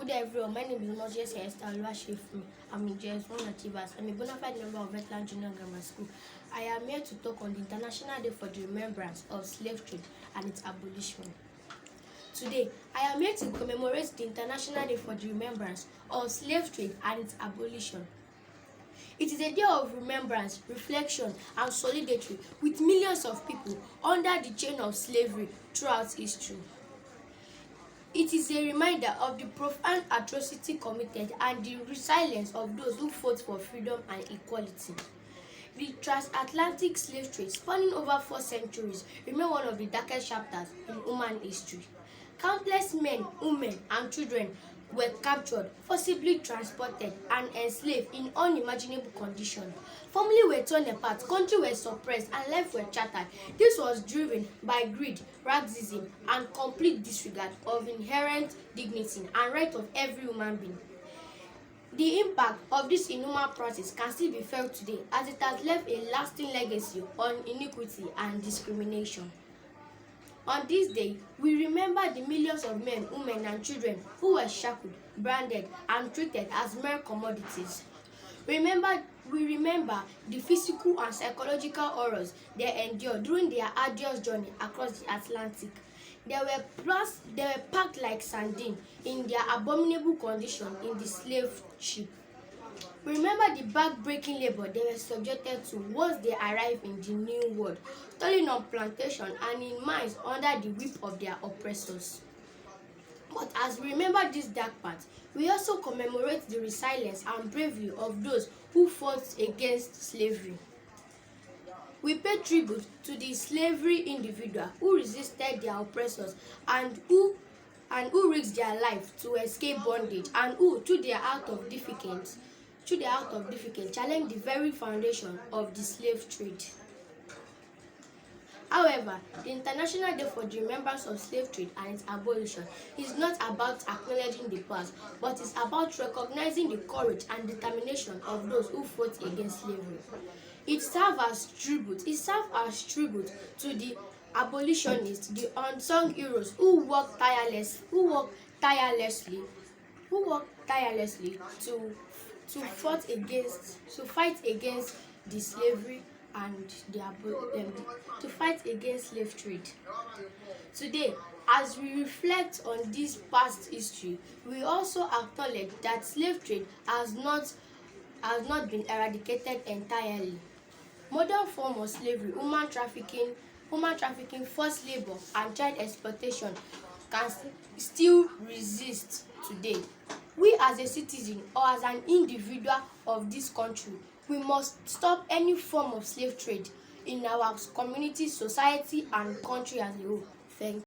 Good day, everyone. My name is OMOTOYOSI, ESTHER, OLUWASEYIFUNMI. I'm in JS1 Achievers. I'm a bona fide member of VETLAND Junior Grammar School. I am here to talk on the International Day for the Remembrance of Slave Trade and its Abolition. Today, I am here to commemorate the International Day for the Remembrance of Slave Trade and its Abolition. It is a day of remembrance, reflection, and solidarity with millions of people under the chain of slavery throughout history. It is a reminder of the profound atrocity committed and the resilience of those who fought for freedom and equality. The transatlantic slave trade, spanning over 4 centuries, remains one of the darkest chapters in human history. Countless men, women, and children were captured, forcibly transported, and enslaved in unimaginable conditions. Families were torn apart, countries were suppressed, and lives were shattered. This was driven by greed, racism, and complete disregard of inherent dignity and rights of every human being. The impact of this inhuman practice can still be felt today, as it has left a lasting legacy on iniquity and discrimination. On this day, we remember the millions of men, women, and children who were shackled, branded, and treated as mere commodities. We remember the physical and psychological horrors they endured during their arduous journey across the Atlantic. They were packed like sardines in their abominable condition in the slave ship. We remember the back-breaking labor they were subjected to once they arrived in the New World, toiling on plantations and in mines under the whip of their oppressors. But as we remember this dark part, we also commemorate the resilience and bravery of those who fought against slavery. We pay tribute to the slavery individual who resisted their oppressors and who risked their life to escape bondage, and who, through their act of defiance, challenged the very foundation of the slave trade. However, the International Day for the Remembrance of Slave Trade and its Abolition is not about acknowledging the past, but is about recognizing the courage and determination of those who fought against slavery. It serves as tribute to the abolitionists, the unsung heroes who worked tirelessly to fight against the slavery and to fight against slave trade. Today, as we reflect on this past history, we also acknowledge that slave trade has not been eradicated entirely. Modern forms of slavery, human trafficking, forced labor, and child exploitation can still resist today. We as a citizen or as an individual of this country, we must stop any form of slave trade in our community, society, and country as a whole. Thank you.